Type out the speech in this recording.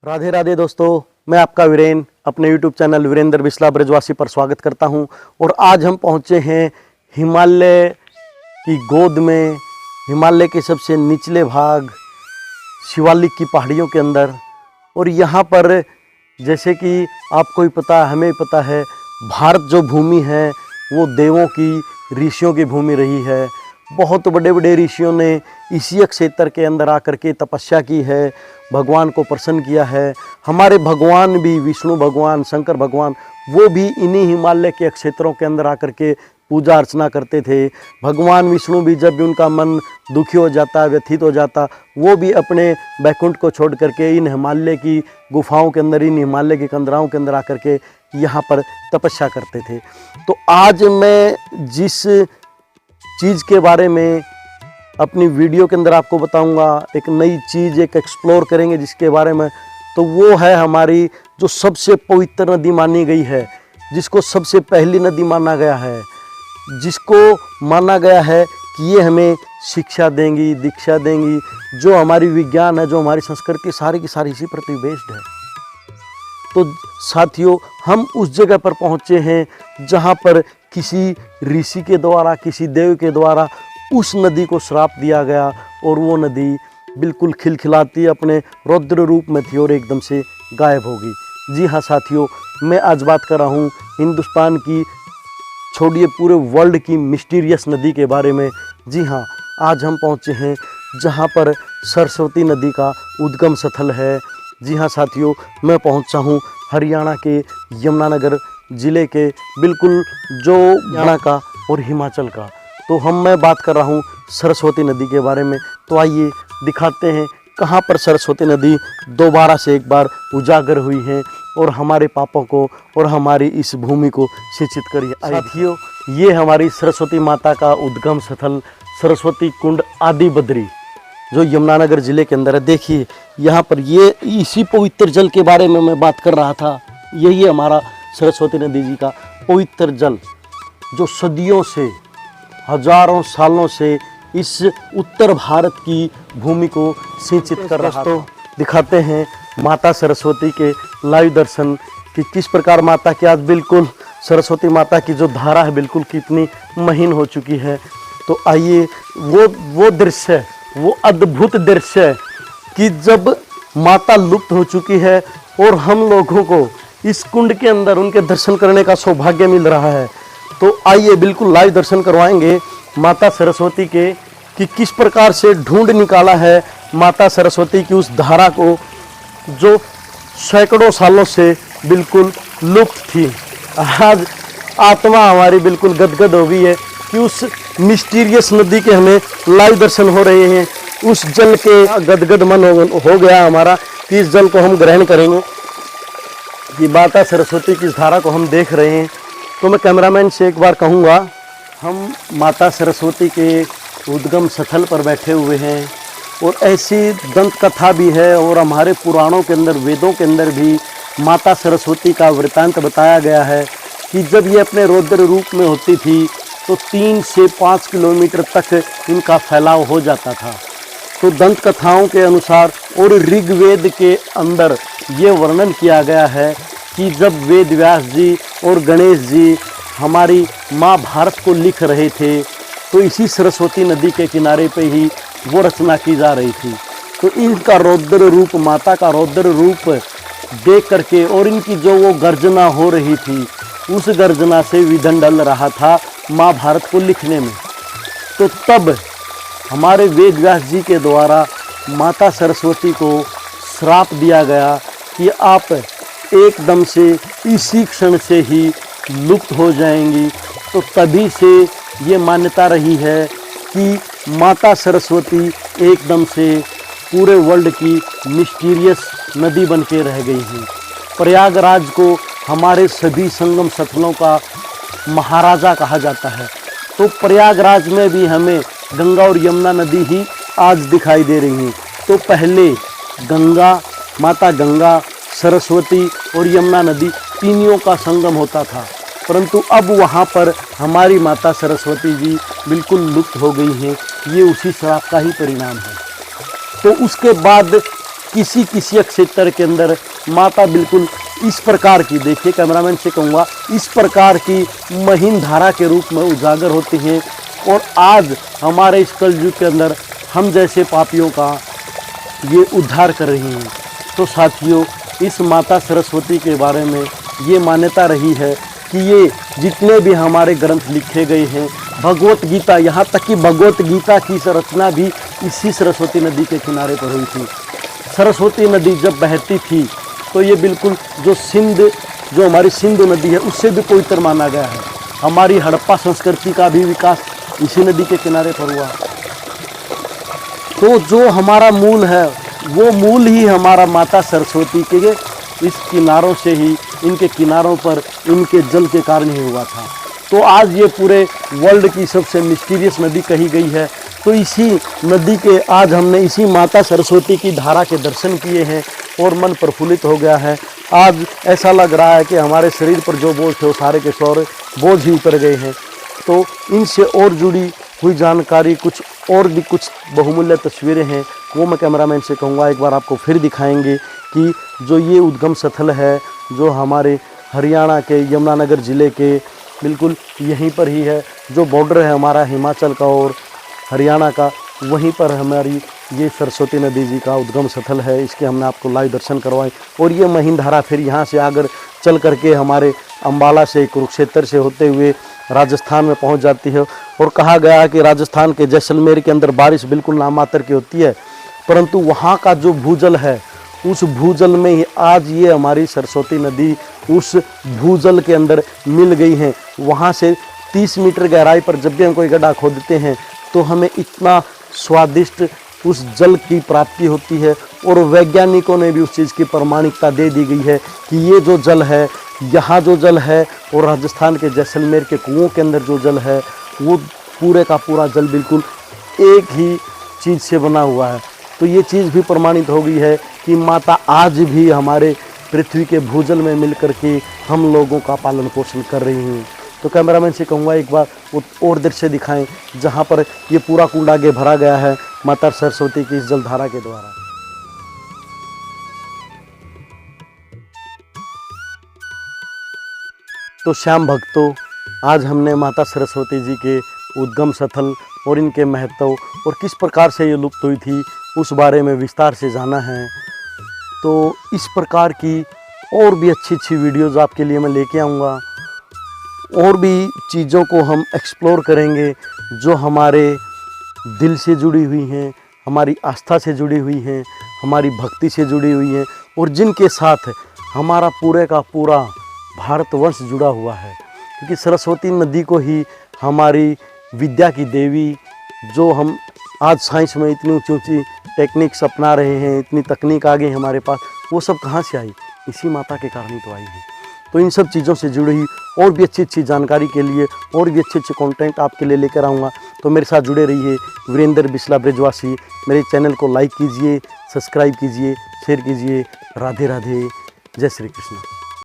राधे राधे दोस्तों, मैं आपका वीरेन अपने YouTube चैनल वीरेंद्र बिस्ला ब्रजवासी पर स्वागत करता हूं। और आज हम पहुंचे हैं हिमालय की गोद में, हिमालय के सबसे निचले भाग शिवालिक की पहाड़ियों के अंदर। और यहाँ पर जैसे कि आपको ही पता, हमें ही पता है, भारत जो भूमि है वो देवों की, ऋषियों की भूमि रही है। बहुत बड़े बड़े ऋषियों ने इसी क्षेत्र के अंदर आकर के तपस्या की है, भगवान को प्रसन्न किया है। हमारे भगवान भी, विष्णु भगवान, शंकर भगवान, वो भी इन्हीं हिमालय के क्षेत्रों के अंदर आकर के पूजा अर्चना करते थे। भगवान विष्णु भी जब भी उनका मन दुखी हो जाता, व्यथित हो जाता, वो भी अपने बैकुंठ को छोड़ करके इन हिमालय की गुफाओं के अंदर, इन हिमालय की कंदराओं के अंदर आकर के यहाँ पर तपस्या करते थे। तो आज मैं जिस चीज़ के बारे में अपनी वीडियो के अंदर आपको बताऊंगा, एक नई चीज़, एक एक्सप्लोर करेंगे जिसके बारे में, तो वो है हमारी जो सबसे पवित्र नदी मानी गई है, जिसको सबसे पहली नदी माना गया है, जिसको माना गया है कि ये हमें शिक्षा देंगी, दीक्षा देंगी। जो हमारी विज्ञान है, जो हमारी संस्कृति, सारी की सारी इसी पर बेस्ड है। तो साथियों, हम उस जगह पर पहुँचे हैं जहाँ पर किसी ऋषि के द्वारा, किसी देव के द्वारा उस नदी को श्राप दिया गया और वो नदी बिल्कुल खिलखिलाती अपने रौद्र रूप में थी और एकदम से गायब हो गई। जी हाँ साथियों, मैं आज बात कर रहा हूँ हिंदुस्तान की, छोड़िए पूरे वर्ल्ड की, मिस्टीरियस नदी के बारे में। जी हाँ, आज हम पहुँचे हैं जहाँ पर सरस्वती नदी का उद्गम स्थल है। जी हाँ साथियों, मैं पहुँचा हूँ हरियाणा के यमुनानगर ज़िले के बिल्कुल जो हरियाणा का और हिमाचल का। तो मैं बात कर रहा हूँ सरस्वती नदी के बारे में। तो आइए दिखाते हैं कहाँ पर सरस्वती नदी दोबारा से एक बार उजागर हुई है और हमारे पापों को और हमारी इस भूमि को सिंचित करिए। साथियों, ये हमारी सरस्वती माता का उद्गम स्थल सरस्वती कुंड आदि बद्री जो यमुनानगर ज़िले के अंदर है। देखिए यहाँ पर ये इसी पवित्र जल के बारे में मैं बात कर रहा था। यही है हमारा सरस्वती नदी जी का पवित्र जल, जो सदियों से, हजारों सालों से इस उत्तर भारत की भूमि को सिंचित कर रहा था। दिखाते हैं माता सरस्वती के लाइव दर्शन कि किस प्रकार माता की आज बिल्कुल सरस्वती माता की जो धारा है बिल्कुल कितनी महीन हो चुकी है। तो आइए वो दृश्य, वो अद्भुत दृश्य कि जब माता लुप्त हो चुकी है और हम लोगों को इस कुंड के अंदर उनके दर्शन करने का सौभाग्य मिल रहा है। तो आइए बिल्कुल लाइव दर्शन करवाएंगे माता सरस्वती के कि किस प्रकार से ढूंढ निकाला है माता सरस्वती की उस धारा को जो सैकड़ों सालों से बिल्कुल लुप्त थी। आज आत्मा हमारी बिल्कुल गदगद हो गई है कि उस मिस्टीरियस नदी के हमें लाइव दर्शन हो रहे हैं। उस जल के गदगद मन हो गया हमारा कि इस जल को हम ग्रहण करेंगे। ये माता सरस्वती की इस धारा को हम देख रहे हैं। तो मैं कैमरामैन से एक बार कहूँगा, हम माता सरस्वती के उद्गम स्थल पर बैठे हुए हैं और ऐसी दंत कथा भी है और हमारे पुराणों के अंदर, वेदों के अंदर भी माता सरस्वती का वृतांत बताया गया है कि जब ये अपने रौद्र रूप में होती थी तो 3 से 5 किलोमीटर तक इनका फैलाव हो जाता था। तो दंत कथाओं के अनुसार और ऋग्वेद के अंदर ये वर्णन किया गया है कि जब वेद व्यास जी और गणेश जी हमारी माँ भारत को लिख रहे थे तो इसी सरस्वती नदी के किनारे पे ही वो रचना की जा रही थी। तो इनका रौद्र रूप, माता का रौद्र रूप देख करके और इनकी जो वो गर्जना हो रही थी, उस गर्जना से विधन डल रहा था माँ भारत को लिखने में। तो तब हमारे वेद व्यास जी के द्वारा माता सरस्वती को श्राप दिया गया कि आप एकदम से इसी क्षण से ही लुप्त हो जाएंगी। तो तभी से ये मान्यता रही है कि माता सरस्वती एकदम से पूरे वर्ल्ड की मिस्टीरियस नदी बन के रह गई हैं। प्रयागराज को हमारे सभी संगम स्थलों का महाराजा कहा जाता है। तो प्रयागराज में भी हमें गंगा और यमुना नदी ही आज दिखाई दे रही हैं। तो पहले गंगा, माता गंगा, सरस्वती और यमुना नदी तीनों का संगम होता था, परंतु अब वहाँ पर हमारी माता सरस्वती जी बिल्कुल लुप्त हो गई हैं। ये उसी श्राप का ही परिणाम है। तो उसके बाद किसी किसी क्षेत्र के अंदर माता बिल्कुल इस प्रकार की, देखिए कैमरामैन से कहूँगा, इस प्रकार की महीन धारा के रूप में उजागर होती हैं और आज हमारे इस कलयुग के अंदर हम जैसे पापियों का ये उद्धार कर रही हैं। तो साथियों, इस माता सरस्वती के बारे में ये मान्यता रही है कि ये जितने भी हमारे ग्रंथ लिखे गए हैं, भगवत गीता, यहाँ तक कि भगवत गीता की रचना भी इसी सरस्वती नदी के किनारे पर हुई थी। सरस्वती नदी जब बहती थी तो ये बिल्कुल जो हमारी सिंधु नदी है उससे भी पवित्र माना गया है। हमारी हड़प्पा संस्कृति का भी विकास इसी नदी के किनारे पर हुआ। तो जो हमारा मूल है वो मूल ही हमारा माता सरस्वती के इस किनारों से ही, इनके किनारों पर इनके जल के कारण ही हुआ था। तो आज ये पूरे वर्ल्ड की सबसे मिस्टीरियस नदी कही गई है। तो इसी नदी के आज हमने इसी माता सरस्वती की धारा के दर्शन किए हैं और मन प्रफुल्लित हो गया है। आज ऐसा लग रहा है कि हमारे शरीर पर जो बोझ थे वो सारे के सारे बोझ ही उतर गए हैं। तो इनसे और जुड़ी हुई जानकारी, कुछ और भी कुछ बहुमूल्य तस्वीरें हैं, वो मैं कैमरामैन से कहूँगा एक बार आपको फिर दिखाएंगे कि जो ये उद्गम स्थल है जो हमारे हरियाणा के यमुनानगर ज़िले के बिल्कुल यहीं पर ही है। जो बॉर्डर है हमारा हिमाचल का और हरियाणा का, वहीं पर हमारी ये सरस्वती नदी जी का उद्गम स्थल है। इसके हमने आपको लाइव दर्शन करवाए और ये महीन धारा फिर यहाँ से आकर चल करके हमारे अम्बाला से, कुरुक्षेत्र से होते हुए राजस्थान में पहुँच जाती है। और कहा गया है कि राजस्थान के जैसलमेर के अंदर बारिश बिल्कुल नामात्र की होती है, परंतु वहाँ का जो भूजल है उस भूजल में ही आज ये हमारी सरस्वती नदी उस भूजल के अंदर मिल गई है। वहाँ से 30 मीटर गहराई पर जब भी हम कोई गड्ढा खोदते हैं तो हमें इतना स्वादिष्ट उस जल की प्राप्ति होती है। और वैज्ञानिकों ने भी उस चीज़ की प्रमाणिकता दे दी गई है कि ये जो जल है, यहाँ जो जल है और राजस्थान के जैसलमेर के कुओं के अंदर जो जल है, वो पूरे का पूरा जल बिल्कुल एक ही चीज़ से बना हुआ है। तो ये चीज़ भी प्रमाणित हो गई है कि माता आज भी हमारे पृथ्वी के भूजल में मिल कर के हम लोगों का पालन पोषण कर रही हैं। तो कैमरामैन से कहूँगा एक बार वो और दृश्य दिखाएं जहाँ पर ये पूरा कुंड आगे भरा गया है माता सरस्वती की इस जलधारा के द्वारा। तो श्याम भक्तों, आज हमने माता सरस्वती जी के उद्गम स्थल और इनके महत्व और किस प्रकार से ये लुप्त हुई थी उस बारे में विस्तार से जाना है। तो इस प्रकार की और भी अच्छी वीडियोज़ आपके लिए मैं लेके आऊँगा। और भी चीज़ों को हम एक्सप्लोर करेंगे जो हमारे दिल से जुड़ी हुई हैं, हमारी आस्था से जुड़ी हुई हैं, हमारी भक्ति से जुड़ी हुई हैं और जिनके साथ हमारा पूरे का पूरा भारतवर्ष जुड़ा हुआ है। क्योंकि सरस्वती नदी को ही हमारी विद्या की देवी, जो हम आज साइंस में इतनी ऊंची ऊंची टेक्निक्स अपना रहे हैं, इतनी तकनीक आ गई हमारे पास, वो सब कहाँ से आई? इसी माता के कारण ही तो आई है। तो इन सब चीज़ों से जुड़ी और भी अच्छी जानकारी के लिए और भी अच्छे कंटेंट आपके लिए लेकर आऊँगा। तो मेरे साथ जुड़े रहिए। वीरेंद्र बिस्ला ब्रजवासी, मेरे चैनल को लाइक कीजिए, सब्सक्राइब कीजिए, शेयर कीजिए। राधे राधे, जय श्री कृष्ण।